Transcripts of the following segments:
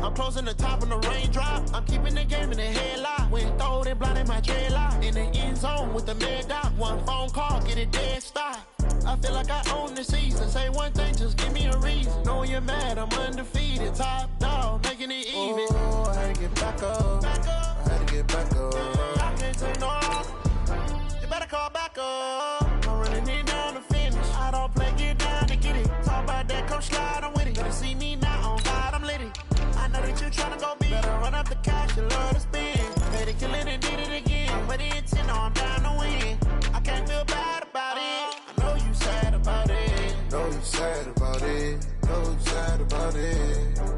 I'm closing the top on the raindrop. I'm keeping the game in the headlock. When throwed and blinded my dreadlock. In the end zone with the mad dot. One phone call, get it dead stop. I feel like I own the season. Say one thing, just give me a reason. Knowing you're mad, I'm undefeated. Top dog, making it even. Oh, I had to get back up. I had to get back up. I can't take no off. You better call back up. I'm running it down to finish. I don't play, get down to get it. Talk about that, come slide, I'm with it. Better see me now, on God, I'm lit it. I know that you tryna go big. Better run up the cash, you love to spend. Made it, kill it, and did it again. But the intent, no, I'm down to win. I can't feel bad about it. I know you sad about it. Know you sad about it. Know you sad about it.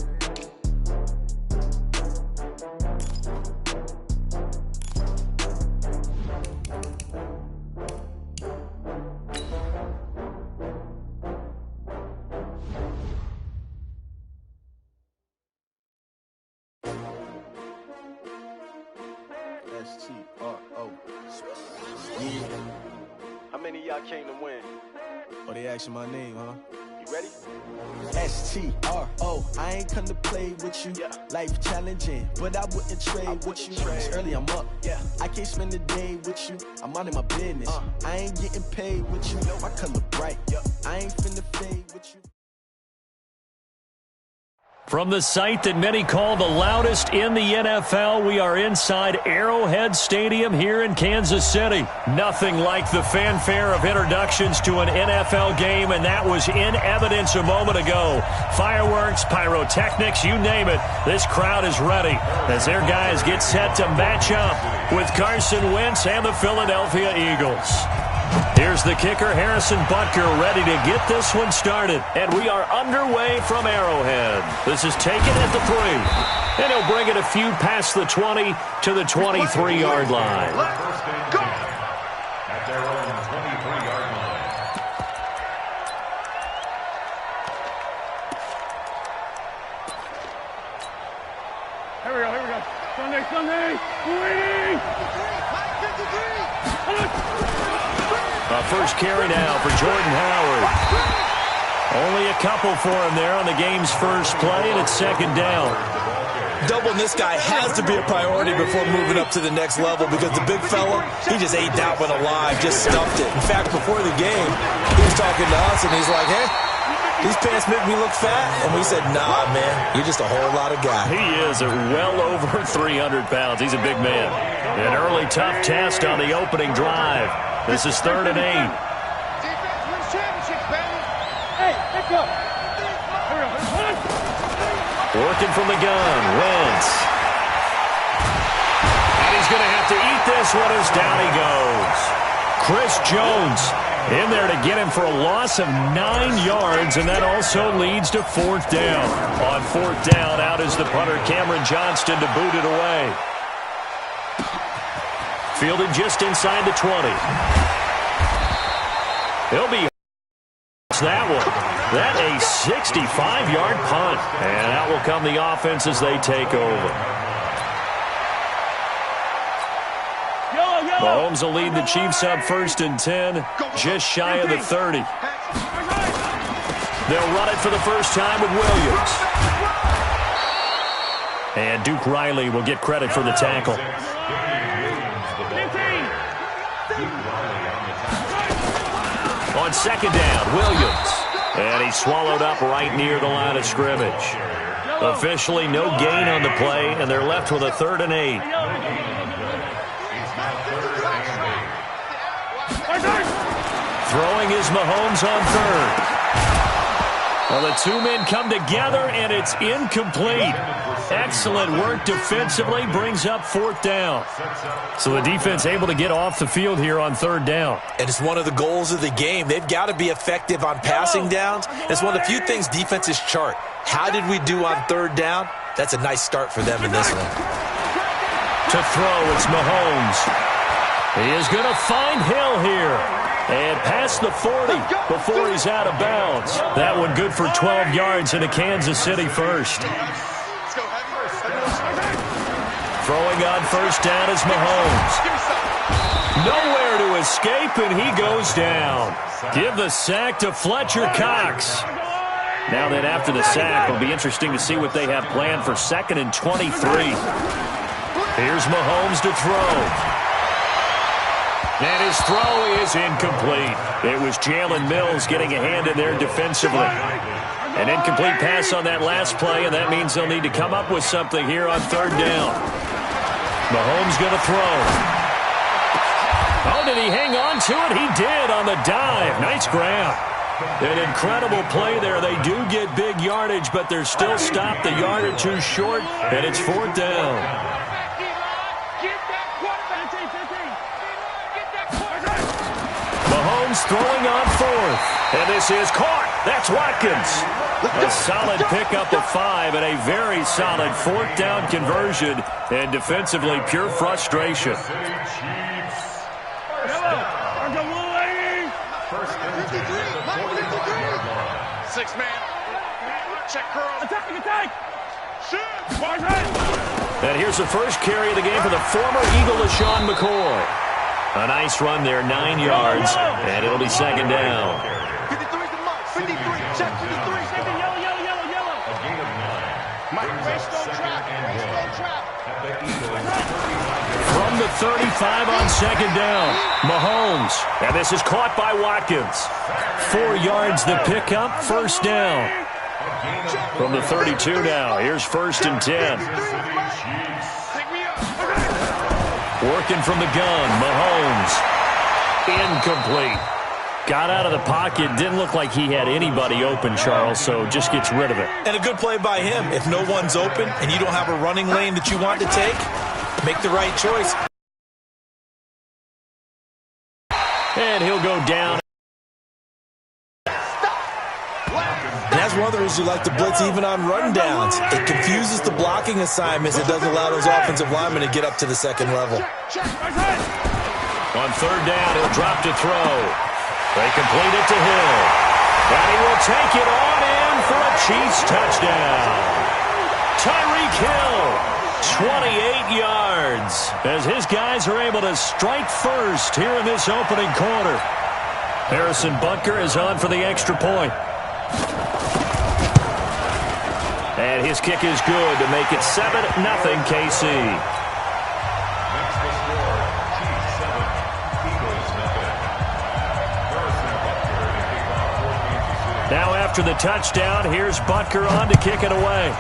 S-T-R-O. Yeah. How many of y'all came to win? Oh, they asking my name, huh? You ready? S-T-R-O. I ain't come to play with you. Yeah. Life challenging, but I wouldn't trade with you. It's early, I'm up. Yeah. I can't spend the day with you. I'm out of my business. I ain't getting paid with you. My color bright. I ain't finna fade with you. From the site that many call the loudest in the NFL, we are inside Arrowhead Stadium here in Kansas City. Nothing like the fanfare of introductions to an NFL game, and that was in evidence a moment ago. Fireworks, pyrotechnics, you name it. This crowd is ready as their guys get set to match up with Carson Wentz and the Philadelphia Eagles. Here's the kicker, Harrison Butker, ready to get this one started. And we are underway from Arrowhead. This is taken at the 3. And he'll bring it a few past the 20 to the 23-yard line. Go! At their own 23-yard line. Here we go. Sunday. Waiting! First carry now for Jordan Howard. Only a couple for him there on the game's first play, and it's second down. Doubling this guy has to be a priority before moving up to the next level because the big fella, he just ate that one alive, just stuffed it. In fact, before the game, he was talking to us, and he's like, hey, these pants make me look fat. And we said, nah, man, you're just a whole lot of guy. He is well over 300 pounds. He's a big man. An early tough test on the opening drive. This is 3rd and 8. Defense wins championships, baby. Hey, let's go. Working from the gun, Wentz. And he's going to have to eat this one as down he goes. Chris Jones in there to get him for a loss of 9 yards, and that also leads to 4th down. On 4th down, out is the punter, Cameron Johnston, to boot it away. Fielded just inside the 20. He'll be that one. That a 65-yard punt. And out will come the offense as they take over. Mahomes will lead the Chiefs up 1st and 10, just shy of the 30. They'll run it for the first time with Williams. And Duke Riley will get credit for the tackle. On 2nd down, Williams. And he's swallowed up right near the line of scrimmage. Officially no gain on the play, and they're left with a 3rd and 8. Throwing is Mahomes on 3rd. Well, the two men come together, and it's incomplete. Excellent work defensively, brings up 4th down. So the defense able to get off the field here on 3rd down. And it's one of the goals of the game. They've got to be effective on passing downs. It's one of the few things defenses chart. How did we do on 3rd down? That's a nice start for them in this one. To throw, it's Mahomes. He is going to find Hill here. And past the 40 before he's out of bounds. That one good for 12 yards into Kansas City first. Throwing on 1st down is Mahomes. Nowhere to escape, and he goes down. Give the sack to Fletcher Cox. Now then, after the sack, it'll be interesting to see what they have planned for 2nd and 23. Here's Mahomes to throw. And his throw is incomplete. It was Jalen Mills getting a hand in there defensively. An incomplete pass on that last play, and that means they'll need to come up with something here on 3rd down. Mahomes going to throw. Oh, did he hang on to it? He did on the dive. Nice grab. An incredible play there. They do get big yardage, but they're still stopped a yard or two short, and it's 4th down. Mahomes throwing on 4th. And this is caught. That's Watkins. A solid pickup of 5 and a very solid 4th down conversion. And defensively, pure frustration. Six man. Check curl. Attack. And here's the first carry of the game for the former Eagle, LaShawn McCoy. A nice run there, 9 yards, and it'll be 2nd down. 53 is the mark. 53. Check 53. Yellow. Mike, race don't trap. From the 35 on 2nd down, Mahomes. And this is caught by Watkins. 4 yards the pickup, 1st down. From the 32 now, here's 1st and 10. Working from the gun, Mahomes. Incomplete. Got out of the pocket, didn't look like he had anybody open, Charles, so just gets rid of it. And a good play by him. If no one's open and you don't have a running lane that you want to take, make the right choice. And he'll go down. And that's one of the reasons you like to blitz even on rundowns. It confuses the blocking assignments. It doesn't allow those offensive linemen to get up to the 2nd level. On 3rd down, he'll drop to throw. They complete it to Hill. And he will take it on in for a Chiefs touchdown. Tyreek Hill, 28 yards, as his guys are able to strike first here in this opening quarter. Harrison Butker is on for the extra point. And his kick is good to make it 7-0 KC. Now after the touchdown, here's Butker on to kick it away.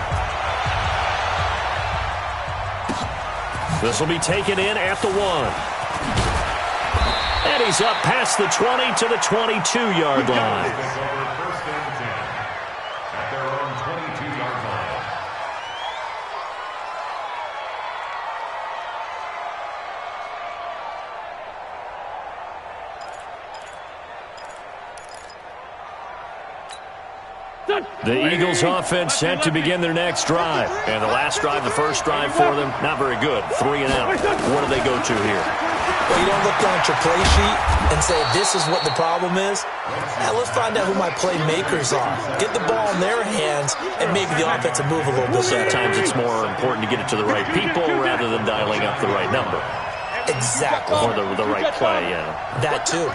This will be taken in at the 1. And he's up past the 20 to the 22-yard line. The Eagles offense set to begin their next drive. And the last drive, the first drive for them, not very good. 3 and out. What do they go to here? Well, you don't look down at your play sheet and say, this is what the problem is. Now, let's find out who my playmakers are. Get the ball in their hands and maybe the offense will move a little bit better. Sometimes it's more important to get it to the right people rather than dialing up the right number. Exactly. Or the right play, yeah. That too.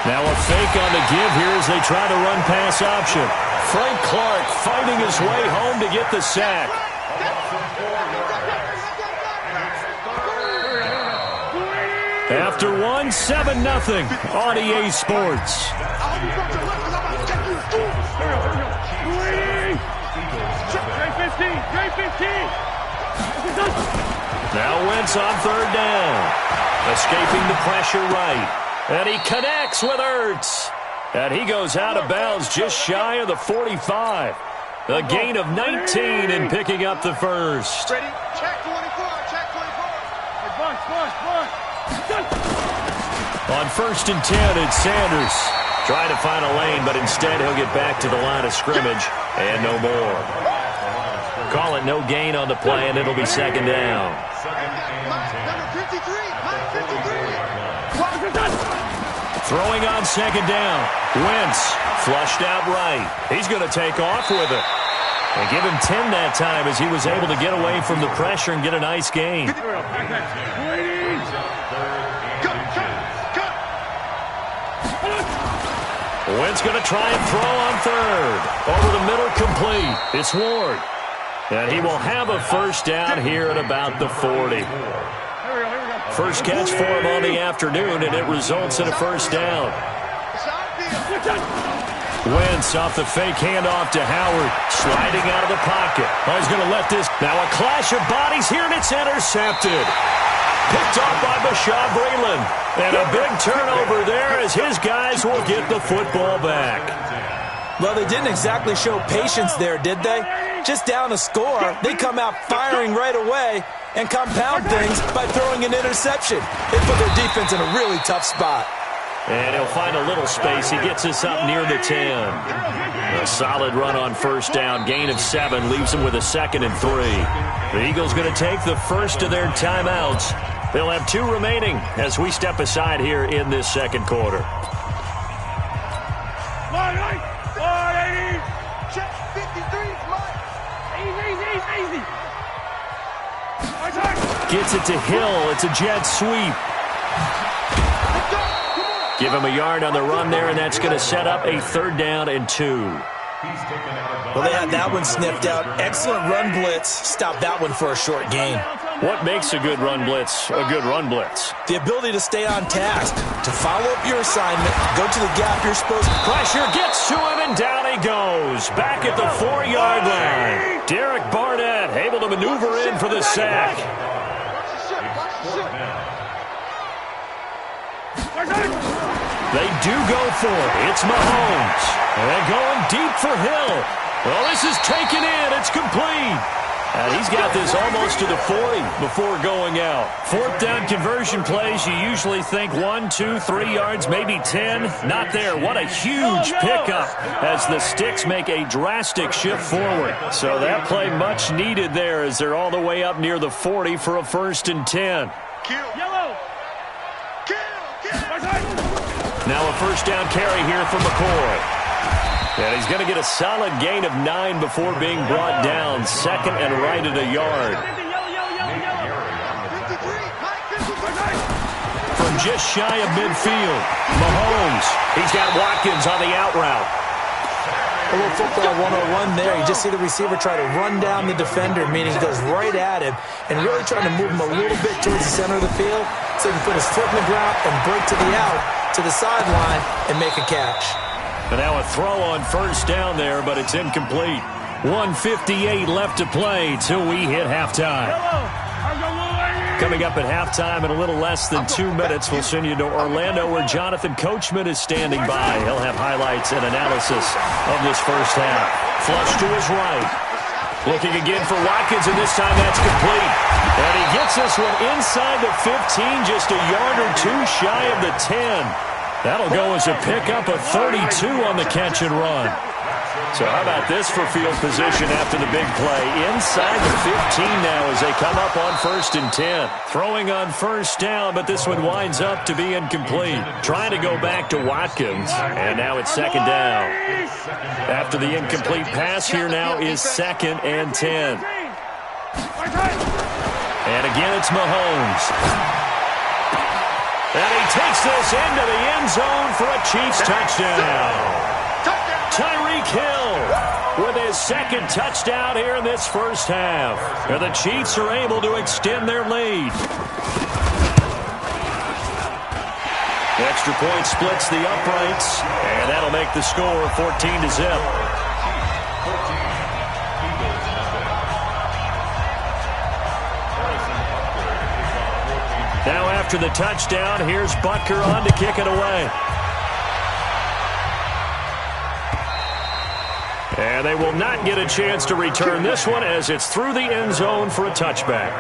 Now a fake on the give here as they try to run pass option. Frank Clark fighting his way home to get the sack. After 7-0 on EA Sports. Now Wentz on 3rd down. Escaping the pressure right. And he connects with Ertz. And he goes out of bounds just shy of the 45. A gain of 19 in picking up the first. Ready? Check 24. On 1st and 10, it's Sanders. Trying to find a lane, but instead he'll get back to the line of scrimmage. And no more. Call it no gain on the play, and it'll be 2nd down. Number 53. Throwing on 2nd down. Wentz flushed out right. He's going to take off with it. And give him 10 that time as he was able to get away from the pressure and get a nice gain. Wynn's going to try and throw on third. Over the middle, complete. It's Ward. And he will have a first down here at about the 40. First catch for him on the afternoon, and it results in a first down. Wentz off the fake handoff to Howard. Sliding out of the pocket. Oh, he's going to let this. Now a clash of bodies here, and it's intercepted. Picked off by Bashaud Breeland. And a big turnover there as his guys will get the football back. Well, they didn't exactly show patience there, did they? Just down a score, they come out firing right away and compound things by throwing an interception. They put their defense in a really tough spot. And he'll find a little space. He gets us up near the 10. A solid run on first down. Gain of 7 leaves him with a 2nd and 3. The Eagles going to take the first of their timeouts. They'll have 2 remaining as we step aside here in this second quarter. Gets it to Hill. It's a jet sweep. Give him a yard on the run there, and that's going to set up a 3rd down and 2. Well, they had that one sniffed out. Excellent run blitz. Stop that one for a short gain. What makes a good run blitz a good run blitz? The ability to stay on task, to follow up your assignment, go to the gap you're supposed to. Pressure gets to him, and down he goes. Back at the 4-yard line. Derek Barnett able to maneuver in for the sack. They do go for it. It's Mahomes. And they're going deep for Hill. Well, this is taken in. It's complete. And he's got this almost to the 40 before going out. 4th down conversion plays, you usually think 1, 2, 3 yards, maybe 10. Not there. What a huge pickup as the Sticks make a drastic shift forward. So that play much needed there as they're all the way up near the 40 for a 1st and 10. Now a first down carry here for McCoy. And he's going to get a solid gain of 9 before being brought down. 2nd and right at a yard. From just shy of midfield, Mahomes. He's got Watkins on the out route. A little football 101 there. You just see the receiver try to run down the defender, meaning he goes right at him and really trying to move him a little bit towards the center of the field so he can put his foot in the ground and break to the out, to the sideline, and make a catch. And now a throw on first down there, but it's incomplete. 1:58 left to play till we hit halftime. Coming up at halftime in a little less than 2 minutes, we'll send you to Orlando where Jonathan Coachman is standing by. He'll have highlights and analysis of this first half. Flush to his right. Looking again for Watkins, and this time that's complete. And he gets this one inside the 15, just a yard or 2 shy of the 10. That'll go as a pickup of 32 on the catch and run. So how about this for field position after the big play? Inside the 15 now as they come up on 1st and 10. Throwing on first down, but this one winds up to be incomplete. Trying to go back to Watkins, and now it's 2nd down. After the incomplete pass, here now is 2nd and 10. And again, it's Mahomes. And he takes this into the end zone for a Chiefs touchdown. Tyreek Hill with his 2nd touchdown here in this first half. And the Chiefs are able to extend their lead. The extra point splits the uprights, and that'll make the score 14-0. Now after the touchdown, here's Butker on to kick it away. And they will not get a chance to return this one as it's through the end zone for a touchback.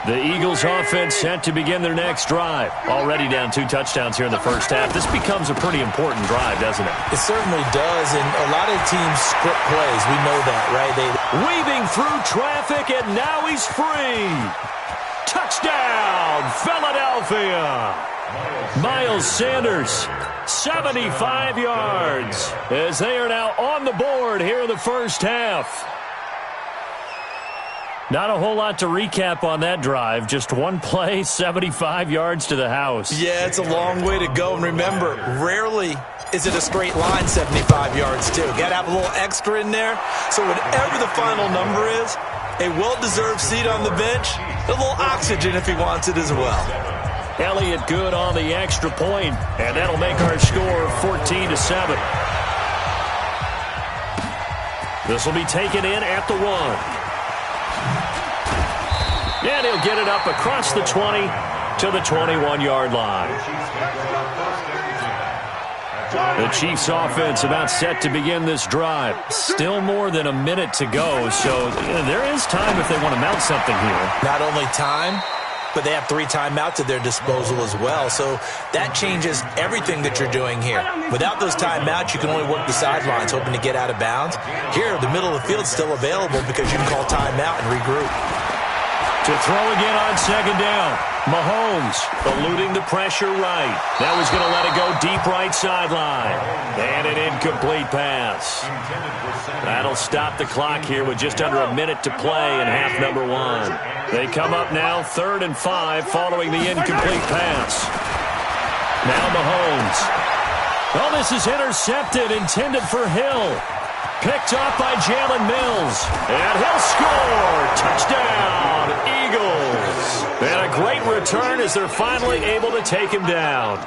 The Eagles offense set to begin their next drive. Already down 2 touchdowns here in the first half. This becomes a pretty important drive, doesn't it? It certainly does, and a lot of teams script plays. We know that, right? Weaving through traffic, and now he's free. Touchdown, Philadelphia! Miles Sanders, 75 yards, as they are now on the board here in the first half. Not a whole lot to recap on that drive. Just one play, 75 yards to the house. Yeah, it's a long way to go. And remember, rarely is it a straight line 75 yards, too. Got to have a little extra in there. So whatever the final number is, a well-deserved seat on the bench, a little oxygen if he wants it as well. Elliott good on the extra point, and that'll make our score 14-7. This will be taken in at the 1. And he'll get it up across the 20 to the 21-yard line. The Chiefs offense about set to begin this drive. Still more than a minute to go, so there is time if they want to mount something here. Not only time, but they have 3 timeouts at their disposal as well, so that changes everything that you're doing here. Without those timeouts, you can only work the sidelines, hoping to get out of bounds. Here, the middle of the field is still available because you can call timeout and regroup. To throw again on second down. Mahomes eluding the pressure right. Now he's going to let it go deep right sideline. And an incomplete pass. That'll stop the clock here with just under a minute to play in half number 1. They come up now 3rd and 5 following the incomplete pass. Now Mahomes. Well, this is intercepted, intended for Hill. Picked off by Jalen Mills. And he'll score. Touchdown, Eagles. And a great return as they're finally able to take him down.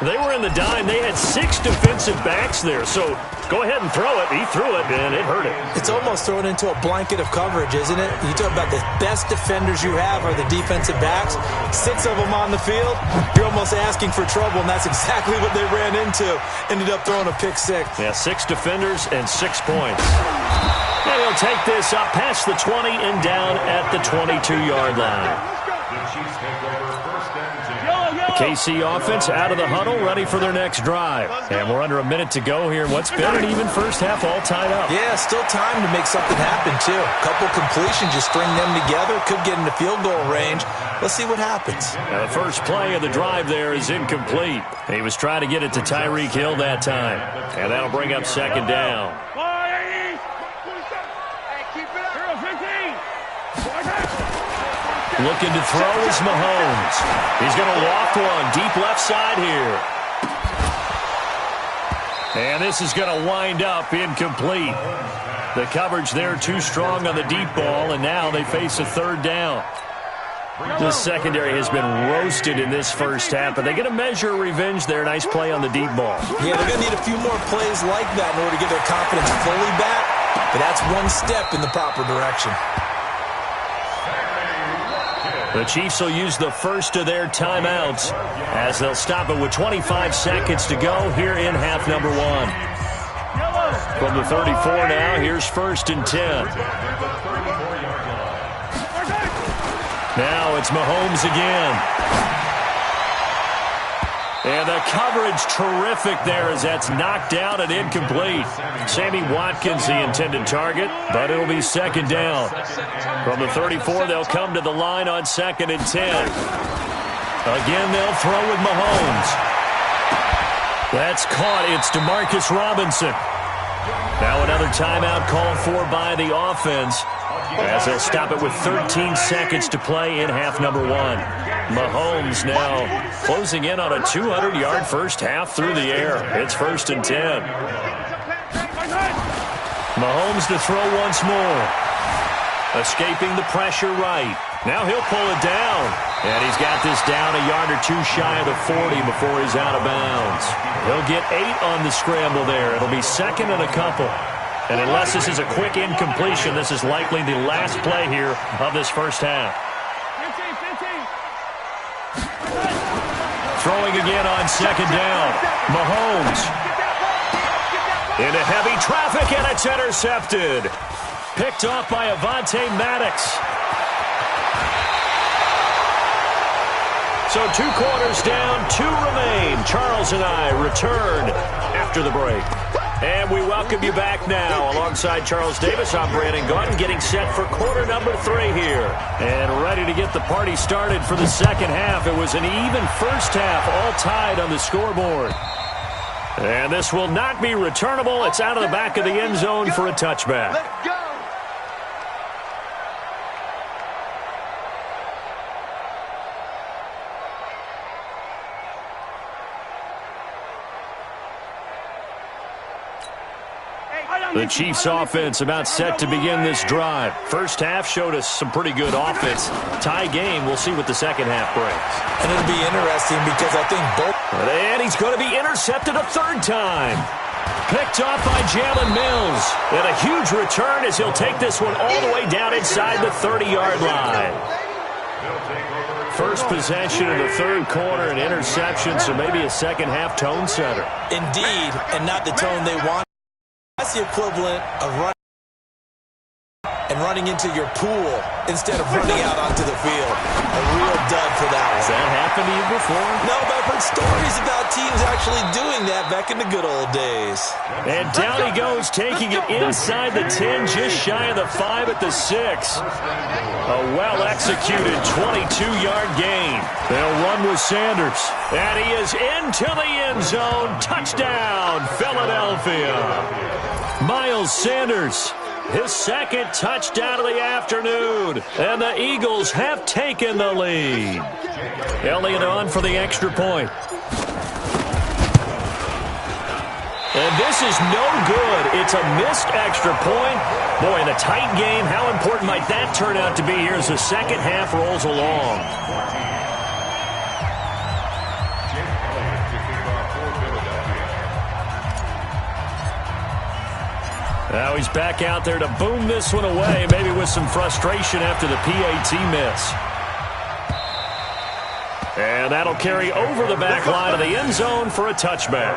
They were in the dime. They had 6 defensive backs there. So go ahead and throw it. He threw it, and it hurt him. It's almost thrown into a blanket of coverage, isn't it? You talk about the best defenders you have are the defensive backs. 6 of them on the field. You're almost asking for trouble, and that's exactly what they ran into. Ended up throwing a pick 6. Yeah, 6 defenders and 6 points. And he'll take this up past the 20 and down at the 22-yard line. KC offense out of the huddle, ready for their next drive. And we're under a minute to go here. What's been an even first half, all tied up. Yeah, still time to make something happen, too. A couple completions, just string them together. Could get into field goal range. Let's see what happens. Now the first play of the drive there is incomplete. He was trying to get it to Tyreek Hill that time. And that'll bring up second down. Looking to throw is Mahomes. He's going to loft one deep left side here. And this is going to wind up incomplete. The coverage there too strong on the deep ball, and now they face a 3rd down. The secondary has been roasted in this first half, but they get a measure of revenge there. Nice play on the deep ball. Yeah, they're going to need a few more plays like that in order to get their confidence fully back, but that's one step in the proper direction. The Chiefs will use the first of their timeouts as they'll stop it with 25 seconds to go here in half number 1. From the 34 now, here's 1st and 10. Now it's Mahomes again. And the coverage terrific there as that's knocked down and incomplete. Sammy Watkins the intended target, but it'll be second down. From the 34, they'll come to the line on 2nd and 10. Again, they'll throw with Mahomes. That's caught. It's Demarcus Robinson. Now another timeout called for by the offense as they'll stop it with 13 seconds to play in half number 1. Mahomes now closing in on a 200-yard first half through the air. It's 1st and 10. Mahomes to throw once more. Escaping the pressure right. Now he'll pull it down. And he's got this down a yard or 2 shy of the 40 before he's out of bounds. He'll get 8 on the scramble there. It'll be 2nd and a couple. And unless this is a quick incompletion, this is likely the last play here of this first half. Throwing again on 2nd down. Mahomes. Into heavy traffic, and it's intercepted. Picked off by Avonte Maddox. So 2 quarters down, 2 remain. Charles and I return after the break. And we welcome you back now. Alongside Charles Davis, I'm Brandon Gaudin, getting set for quarter number 3 here. And ready to get the party started for the second half. It was an even first half, all tied on the scoreboard. And this will not be returnable. It's out of the back of the end zone for a touchback. Let's go. The Chiefs offense about set to begin this drive. First half showed us some pretty good offense. Tie game, we'll see what the second half brings. And it'll be interesting because I think both... And he's going to be intercepted a third time. Picked off by Jalen Mills. And a huge return as he'll take this one all the way down inside the 30-yard line. First possession of the third quarter, an interception, so maybe a second half tone setter. Indeed, and not the tone they want. That's the equivalent of running into your pool instead of running out onto the field. A real dud for that one. Has that happened to you before? No, but I've heard stories about teams actually doing that back in the good old days. And down he goes, taking it inside the 10, just shy of the 5 at the 6. A well-executed 22-yard gain. They'll run with Sanders. And he is into the end zone. Touchdown, Philadelphia. Miles Sanders, his second touchdown of the afternoon. And the Eagles have taken the lead. Elliott on for the extra point. And this is no good. It's a missed extra point. Boy, in a tight game, how important might that turn out to be here as the second half rolls along? Now he's back out there to boom this one away, maybe with some frustration after the PAT miss. And that'll carry over the back line of the end zone for a touchback.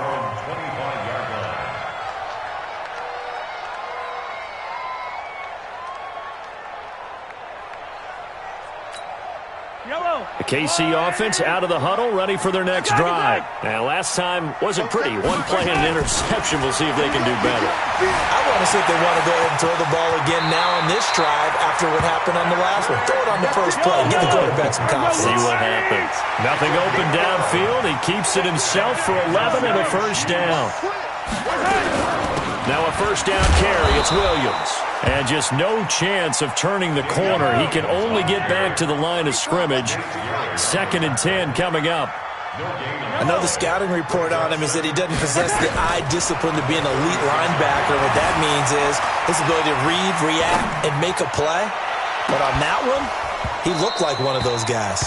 The KC offense out of the huddle, ready for their next drive. Now, last time wasn't pretty. One play and an interception. We'll see if they can do better. I want to see if they want to go ahead and throw the ball again now on this drive after what happened on the last one. Throw it on the first play. Give the quarterback some confidence. See what happens. Nothing open downfield. He keeps it himself for 11 and a first down. Now a first down carry. It's Williams. And just no chance of turning the corner. He can only get back to the line of scrimmage. 2nd and 10 coming up. I know the scouting report on him is that he doesn't possess the eye discipline to be an elite linebacker. What that means is his ability to read, react, and make a play. But on that one, he looked like one of those guys.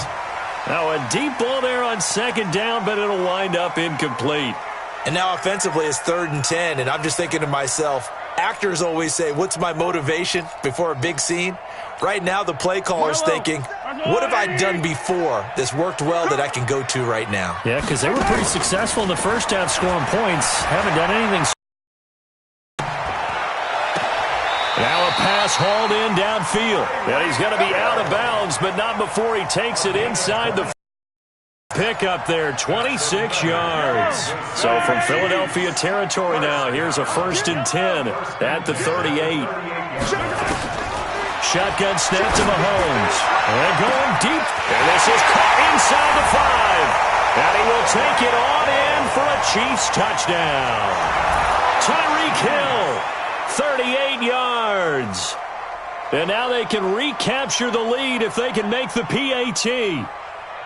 Now a deep ball there on 2nd down, but it'll wind up incomplete. And now offensively it's 3rd and 10, and I'm just thinking to myself, actors always say, what's my motivation before a big scene? Right now the play caller's thinking, what have I done before that's worked well that I can go to right now? Yeah, because they were pretty successful in the first half scoring points. Haven't done anything. Now a pass hauled in downfield. And he's going to be out of bounds, but not before he takes it inside the pick up there, 26 yards. So from Philadelphia territory now, here's a 1st and 10 at the 38. Shotgun snap to Mahomes. And going deep. And this is caught inside the 5. And he will take it on in for a Chiefs touchdown. Tyreek Hill, 38 yards. And now they can recapture the lead if they can make the PAT.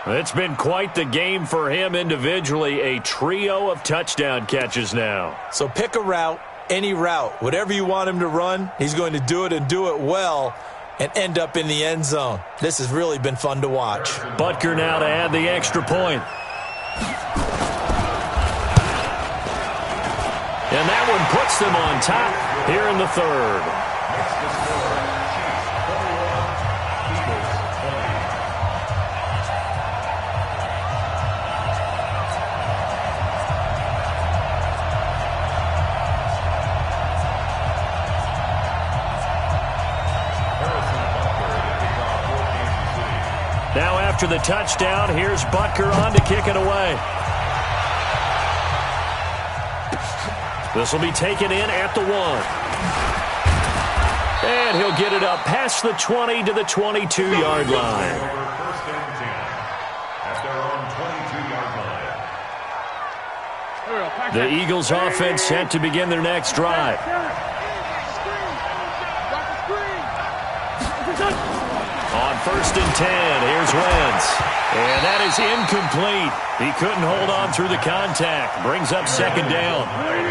It's been quite the game for him individually. A trio of touchdown catches now. So pick a route, any route. Whatever you want him to run, he's going to do it and do it well and end up in the end zone. This has really been fun to watch. Butker now to add the extra point. And that one puts them on top here in the 3rd. Now after the touchdown, here's Butker on to kick it away. This will be taken in at the 1. And he'll get it up past the 20 to the 22-yard line. The Eagles offense set to begin their next drive. On 1st and 10, here's Wentz. And that is incomplete. He couldn't hold on through the contact. Brings up 2nd down.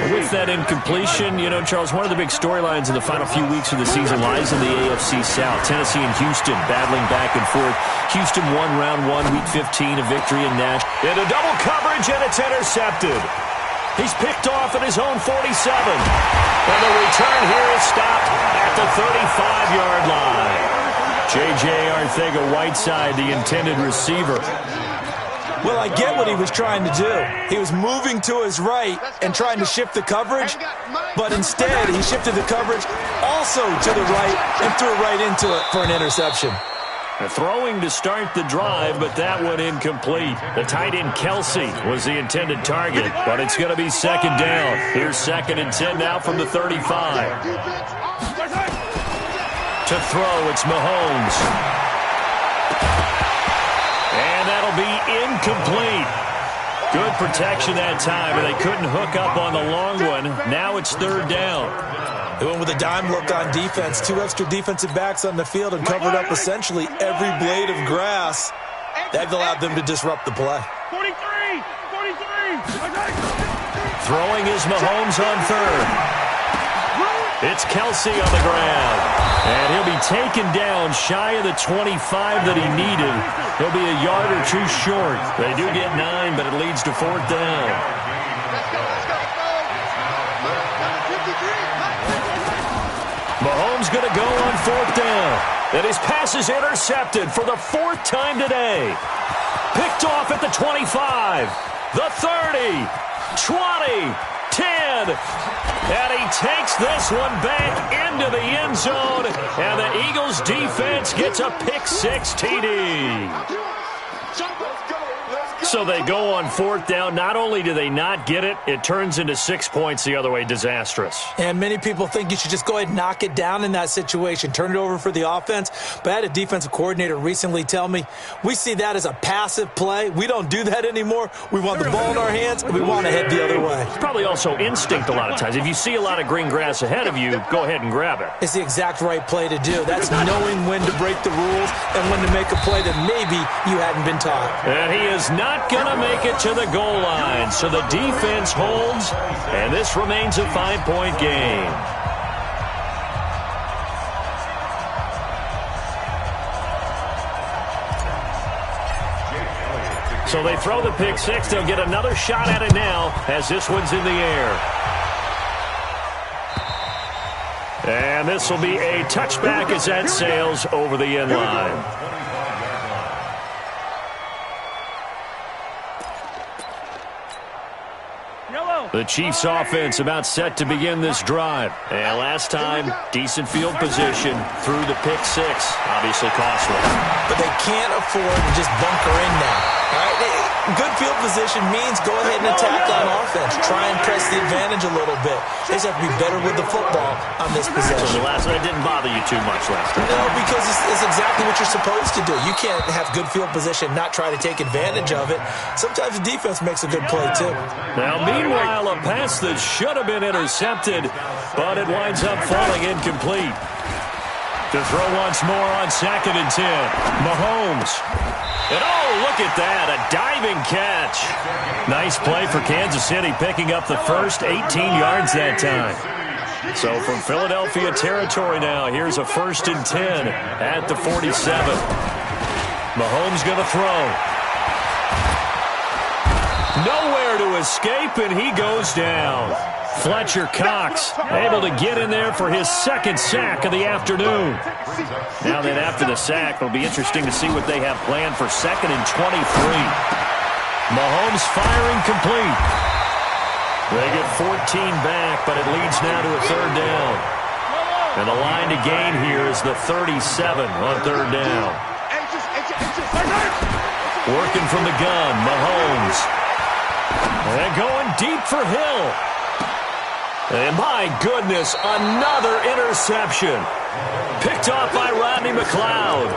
With that incompletion, you know, Charles, one of the big storylines in the final few weeks of the season lies in the AFC South. Tennessee and Houston battling back and forth. Houston won round 1, week 15, a victory in Nashville. Into double coverage, and it's intercepted. He's picked off at his own 47. And the return here is stopped at the 35-yard line. J.J. Arcega-Whiteside, the intended receiver. Well, I get what he was trying to do. He was moving to his right and trying to shift the coverage, but instead he shifted the coverage also to the right and threw right into it for an interception. Throwing to start the drive, but that one incomplete. The tight end Kelsey was the intended target, but it's going to be 2nd down. Here's 2nd and 10 now from the 35. To throw, it's Mahomes. And that'll be incomplete. Good protection that time, and they couldn't hook up on the long one. Now it's 3rd down. They went with a dime look on defense. 2 extra defensive backs on the field and covered up essentially every blade of grass. That allowed them to disrupt the play. 43! Throwing is Mahomes on 3rd. It's Kelsey on the ground. And he'll be taken down shy of the 25 that he needed. He'll be a yard or 2 short. They do get 9, but it leads to 4th down. Mahomes going to go on 4th down. And his pass is intercepted for the 4th time today. Picked off at the 25, the 30, 20, 10. And he takes this one back into the end zone. And the Eagles defense gets a pick-6 TD. So they go on 4th down. Not only do they not get it, it turns into 6 points the other way. Disastrous. And many people think you should just go ahead and knock it down in that situation. Turn it over for the offense. But I had a defensive coordinator recently tell me, we see that as a passive play. We don't do that anymore. We want the ball in our hands, and we want to head the other way. It's probably also instinct a lot of times. If you see a lot of green grass ahead of you, go ahead and grab it. It's the exact right play to do. That's knowing when to break the rules and when to make a play that maybe you hadn't been taught. And he is not going to make it to the goal line. So the defense holds, and this remains a 5-point game. So they throw the pick-6. They'll get another shot at it now as this one's in the air. And this will be a touchback as that sails over the end line. The Chiefs offense about set to begin this drive. And last time, decent field position through the pick-6. Obviously costly. But they can't afford to just bunker in now. All right? Good field position means go ahead and attack on offense. Try and press the advantage a little bit. They just have to be better with the football on this possession. So the last one didn't bother you too much last time. No, because it's exactly what you're supposed to do. You can't have good field position, not try to take advantage of it. Sometimes the defense makes a good play, too. Now, meanwhile, a pass that should have been intercepted, but it winds up falling incomplete. To throw once more on 2nd and 10. Mahomes. And oh, look at that, a diving catch. Nice play for Kansas City, picking up the first 18 yards that time. So from Philadelphia territory now, here's a 1st and 10 at the 47. Mahomes going to throw. Nowhere to escape, and he goes down. Fletcher Cox able to get in there for his 2nd sack of the afternoon. Now then, after the sack, it'll be interesting to see what they have planned for 2nd and 23. Mahomes firing complete. They get 14 back, but it leads now to a 3rd down. And the line to gain here is the 37 on 3rd down. Working from the gun, Mahomes. And going deep for Hill. And my goodness, another interception. Picked off by Rodney McLeod.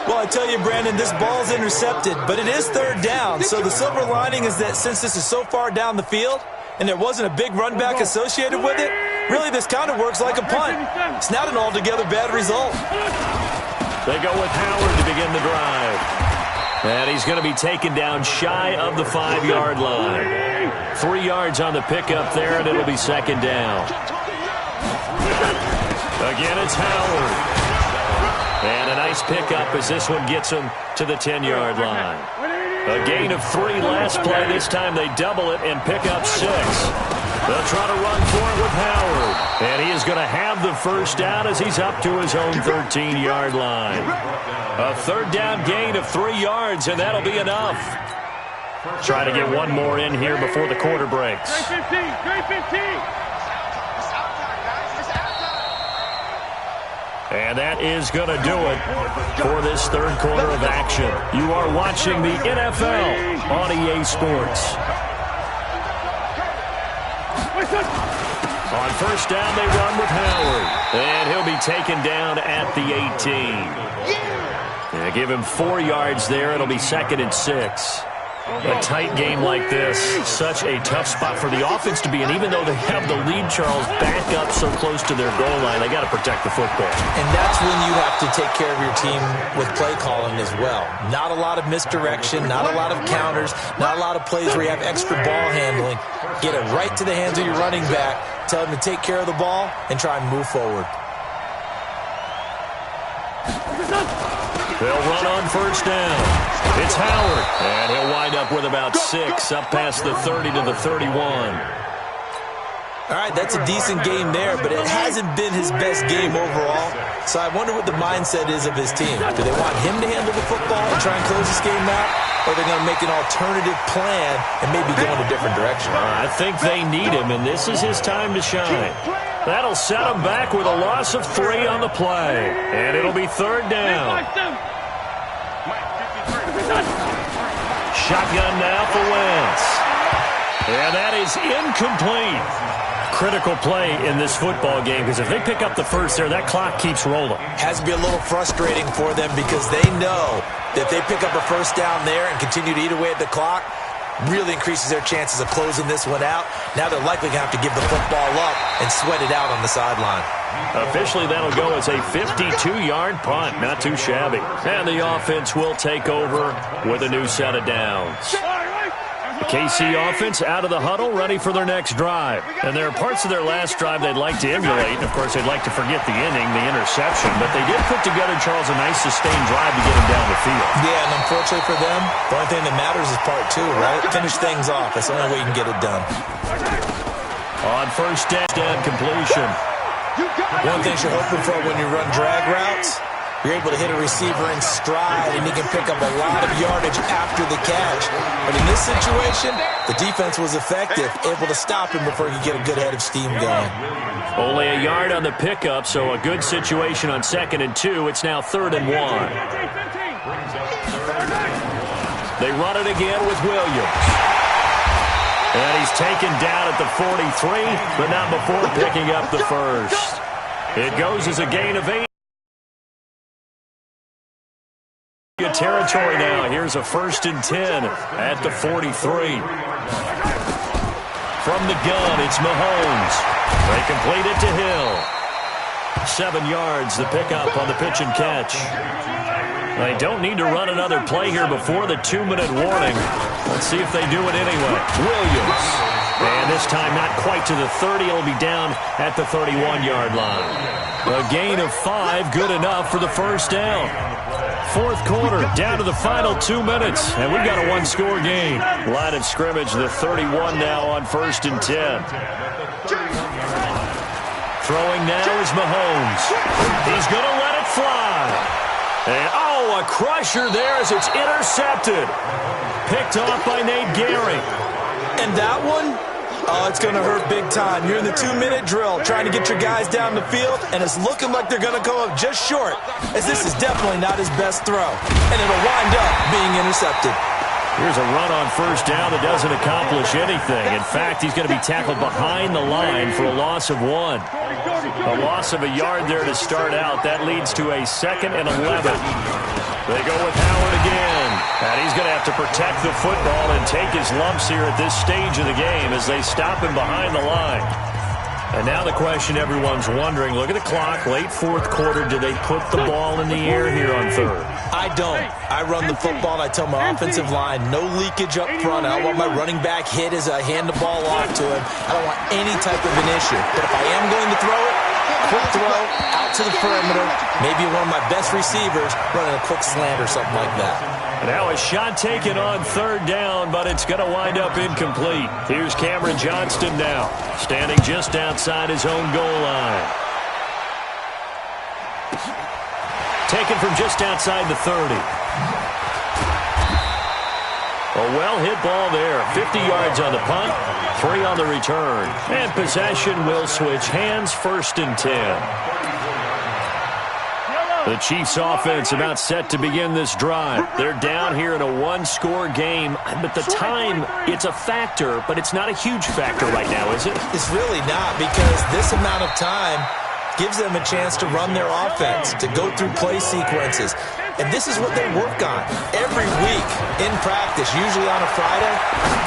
Well, I tell you, Brandon, this ball's intercepted, but it is 3rd down. So the silver lining is that since this is so far down the field and there wasn't a big run back associated with it, really this kind of works like a punt. It's not an altogether bad result. They go with Howard to begin the drive. And he's going to be taken down shy of the 5-yard line. 3 yards on the pickup there, and it'll be second down. Again, it's Howard. And a nice pickup as this one gets him to the 10-yard line. A gain of 3 last play. This time they double it and pick up 6. They'll try to run for it with Howard. And he is going to have the first down as he's up to his own 13-yard line. A third down gain of 3 yards, and that'll be enough. Try to get one more in here before the quarter breaks. 3:15. And that is going to do it for this third quarter of action. You are watching the NFL on EA Sports. On first down, they run with Howard. And he'll be taken down at the 18. They give him 4 yards there. It'll be second and 6. A tight game like this, such a tough spot for the offense to be in. Even though they have the lead, Charles, back up so close to their goal line, they got to protect the football. And that's when you have to take care of your team with play calling as well. Not a lot of misdirection, not a lot of counters, not a lot of plays where you have extra ball handling. Get it right to the hands of your running back, tell him to take care of the ball, and try and move forward. They'll run on first down. It's Howard, and he'll wind up with about 6 up past the 30 to the 31. All right, that's a decent game there, but it hasn't been his best game overall. So I wonder what the mindset is of his team. Do they want him to handle the football and try and close this game out? Or are they going to make an alternative plan and maybe go in a different direction? I think they need him, and this is his time to shine. That'll set him back with a loss of 3 on the play. And it'll be third down. Shotgun now for Wentz. And that is incomplete. Critical play in this football game, because if they pick up the first there, that clock keeps rolling. Has to be a little frustrating for them because they know that if they pick up a first down there and continue to eat away at the clock, really increases their chances of closing this one out. Now they're likely going to have to give the football up and sweat it out on the sideline. Officially, that'll go as a 52-yard punt. Not too shabby. And the offense will take over with a new set of downs. The KC offense out of the huddle, ready for their next drive. And there are parts of their last drive they'd like to emulate. And, of course, they'd like to forget the inning, the interception. But they did put together, Charles, a nice sustained drive to get them down the field. Yeah, and unfortunately for them, the only thing that matters is part 2, right? Finish things off. That's the only way you can get it done. On first down completion. One thing you're hoping for when you run drag routes, you're able to hit a receiver in stride, and he can pick up a lot of yardage after the catch. But in this situation, the defense was effective, able to stop him before he could get a good head of steam going. Only a yard on the pickup, so a good situation on 2nd and 2. It's now 3rd and 1. They run it again with Williams. And he's taken down at the 43, but not before picking up the first. It goes as a gain of 8. Territory now. Here's a 1st and 10 at the 43. From the gun, it's Mahomes. They complete it to Hill. 7 yards, the pickup on the pitch and catch. They don't need to run another play here before the 2-minute warning. Let's see if they do it anyway. Williams. And this time not quite to the 30. It'll be down at the 31-yard line. A gain of 5, good enough for the first down. 4th quarter, down to the final 2 minutes, and we've got a 1-score game. Line of scrimmage, the 31 now on 1st and 10. Throwing now is Mahomes. He's going to let it fly. And, a crusher there as it's intercepted. Picked off by Nate Gehring. And that one? Oh, it's going to hurt big time. You're in the 2-minute drill trying to get your guys down the field, and it's looking like they're going to go up just short, as this is definitely not his best throw. And it'll wind up being intercepted. Here's a run on first down that doesn't accomplish anything. In fact, he's going to be tackled behind the line for a loss of 1. A loss of a yard there to start out. That leads to a 2nd and 11. They go with Howard again. And he's going to have to protect the football and take his lumps here at this stage of the game as they stop him behind the line. And now the question everyone's wondering, look at the clock, late fourth quarter, do they put the ball in the air here on third? I don't. I run the football, and I tell my offensive line, no leakage up front. I don't want my running back hit as I hand the ball off to him. I don't want any type of an issue. But if I am going to throw it, quick throw, out to the perimeter, maybe one of my best receivers running a quick slant or something like that. Now a shot taken on third down, but it's going to wind up incomplete. Here's Cameron Johnston now, standing just outside his own goal line. Taken from just outside the 30. A well-hit ball there. 50 yards on the punt, 3 on the return. And possession will switch hands, 1st and 10. The Chiefs offense about set to begin this drive. They're down here in a one-score game, but the time, it's a factor, but it's not a huge factor right now, is it? It's really not, because this amount of time gives them a chance to run their offense, to go through play sequences. And this is what they work on every week in practice, usually on a Friday.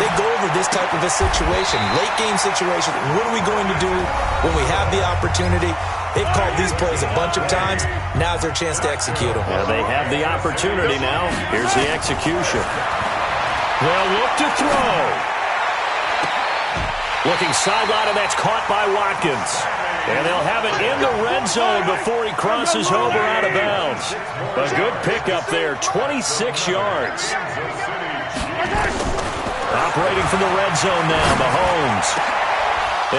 They go over this type of a situation, late game situation. What are we going to do when we have the opportunity? They've called these plays a bunch of times. Now's their chance to execute them. Well, they have the opportunity now. Here's the execution. They'll look to throw. Looking sideline, and that's caught by Watkins. And they'll have it in the red zone before he crosses over out of bounds. A good pickup there, 26 yards. Operating from the red zone now, Mahomes.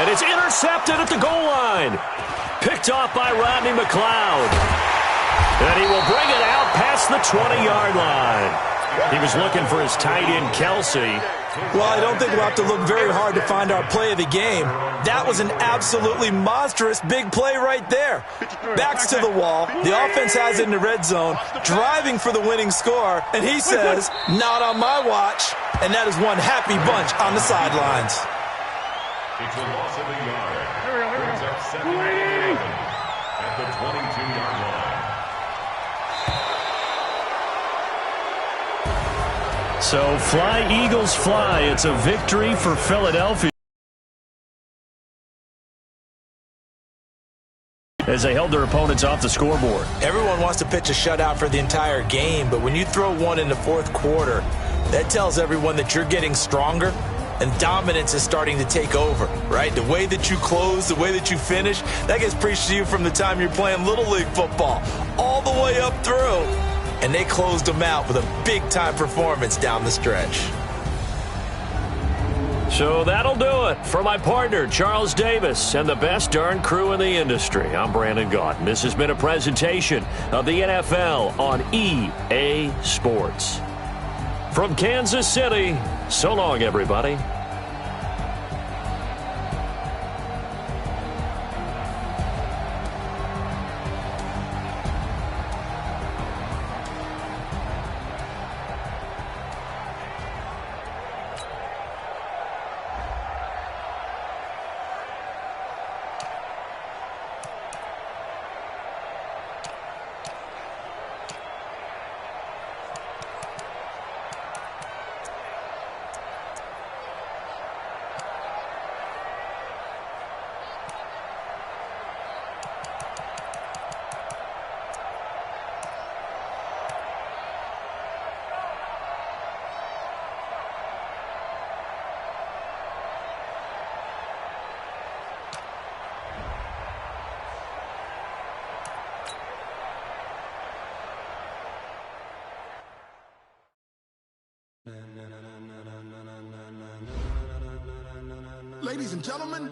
And it's intercepted at the goal line. Picked off by Rodney McLeod. And he will bring it out past the 20-yard line. He was looking for his tight end, Kelsey. Well, I don't think we'll have to look very hard to find our play of the game. That was an absolutely monstrous big play right there. Backs to the wall. The offense has it in the red zone, driving for the winning score. And he says, not on my watch. And that is one happy bunch on the sidelines. It's a loss of a yard. Brings up 2nd and 11 at the 22-yard line. So fly, Eagles, fly. It's a victory for Philadelphia as they held their opponents off the scoreboard. Everyone wants to pitch a shutout for the entire game, but when you throw one in the fourth quarter, that tells everyone that you're getting stronger and dominance is starting to take over, right? The way that you close, the way that you finish, that gets preached to you from the time you're playing Little League football all the way up through. And they closed them out with a big-time performance down the stretch. So that'll do it for my partner, Charles Davis, and the best darn crew in the industry. I'm Brandon Gaudin. This has been a presentation of the NFL on EA Sports. From Kansas City, so long, everybody. Ladies and gentlemen,